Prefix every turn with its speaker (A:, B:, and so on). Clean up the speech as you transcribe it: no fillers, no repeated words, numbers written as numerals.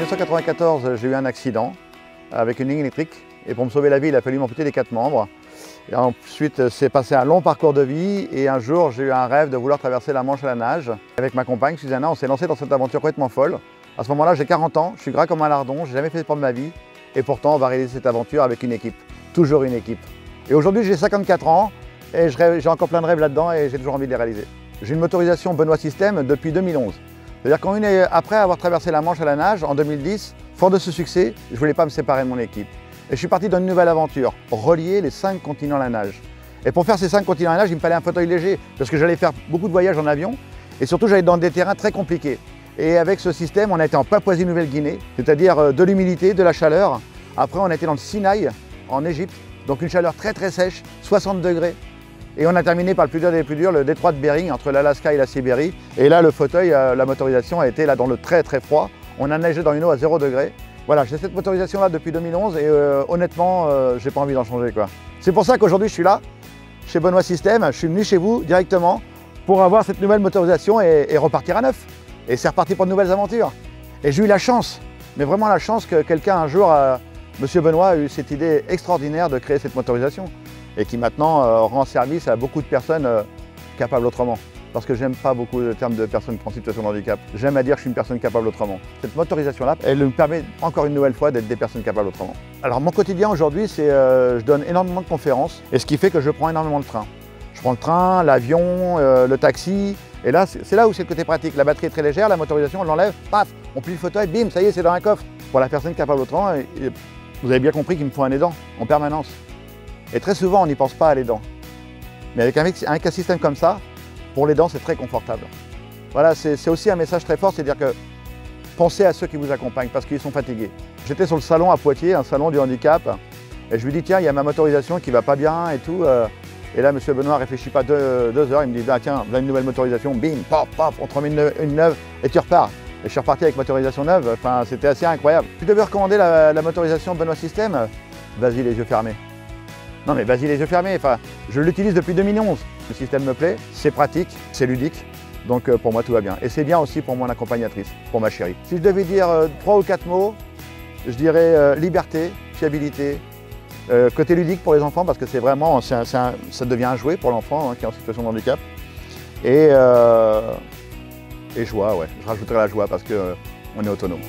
A: 1994, j'ai eu un accident avec une ligne électrique et pour me sauver la vie, il a fallu m'amputer les 4 membres. Et ensuite, c'est passé un long parcours de vie et un jour, j'ai eu un rêve de vouloir traverser la Manche à la nage. Avec ma compagne, Susanna, on s'est lancé dans cette aventure complètement folle. À ce moment-là, j'ai 40 ans, je suis gras comme un lardon, j'ai jamais fait de sport de ma vie et pourtant, on va réaliser cette aventure avec une équipe, toujours une équipe. Et aujourd'hui, j'ai 54 ans et j'ai encore plein de rêves là-dedans et j'ai toujours envie de les réaliser. J'ai une motorisation Benoît System depuis 2011. C'est-à-dire qu'après avoir traversé la Manche à la nage en 2010, fort de ce succès, je ne voulais pas me séparer de mon équipe. Et je suis parti dans une nouvelle aventure, relier les 5 continents à la nage. Et pour faire ces 5 continents à la nage, il me fallait un fauteuil léger, parce que j'allais faire beaucoup de voyages en avion, et surtout j'allais dans des terrains très compliqués. Et avec ce système, on a été en Papouasie-Nouvelle-Guinée, c'est-à-dire de l'humidité, de la chaleur. Après, on a été dans le Sinaï, en Égypte, donc une chaleur très très sèche, 60 degrés. Et on a terminé par le plus dur des plus durs, le détroit de Bering, entre l'Alaska et la Sibérie. Et là, le fauteuil, la motorisation a été là dans le très très froid. On a nagé dans une eau à 0 degré. Voilà, j'ai cette motorisation-là depuis 2011 et honnêtement, j'ai pas envie d'en changer, quoi. C'est pour ça qu'aujourd'hui, je suis là, chez Benoît System. Je suis venu chez vous directement pour avoir cette nouvelle motorisation et repartir à neuf. Et c'est reparti pour de nouvelles aventures. Et j'ai eu la chance, mais vraiment la chance que quelqu'un un jour, Monsieur Benoît, a eu cette idée extraordinaire de créer cette motorisation et qui maintenant rend service à beaucoup de personnes capables autrement. Parce que j'aime pas beaucoup le terme de personne en situation de handicap. J'aime à dire que je suis une personne capable autrement. Cette motorisation-là, elle me permet encore une nouvelle fois d'être des personnes capables autrement. Alors mon quotidien aujourd'hui, c'est je donne énormément de conférences et ce qui fait que je prends énormément de train. Je prends le train, l'avion, le taxi. Et là, c'est là où c'est le côté pratique. La batterie est très légère, la motorisation, on l'enlève, paf, on plie le fauteuil, bim, ça y est, c'est dans un coffre. Pour la personne capable autrement, vous avez bien compris qu'il me faut un aidant en permanence. Et très souvent, on n'y pense pas à l'aidant. Mais avec un système comme ça, pour l'aidant, c'est très confortable. Voilà, c'est aussi un message très fort, c'est-à-dire que pensez à ceux qui vous accompagnent parce qu'ils sont fatigués. J'étais sur le salon à Poitiers, un salon du handicap, et je lui dis tiens, il y a ma motorisation qui va pas bien et tout. Et là, monsieur Benoît ne réfléchit pas 2 heures, il me dit ah, tiens, voilà une nouvelle motorisation, bim, paf, paf, on te remet une neuve et tu repars. Et je suis reparti avec motorisation neuve, enfin, c'était assez incroyable. Tu devais recommander la motorisation Benoît System, vas-y les yeux fermés. Non mais vas-y les yeux fermés, enfin, je l'utilise depuis 2011. Le système me plaît, c'est pratique, c'est ludique, donc pour moi tout va bien. Et c'est bien aussi pour mon accompagnatrice, pour ma chérie. Si je devais dire 3 ou 4 mots, je dirais liberté, fiabilité, côté ludique pour les enfants parce que c'est vraiment, ça devient un jouet pour l'enfant qui est en situation de handicap. Et joie, ouais, je rajouterai la joie parce qu'on est autonome.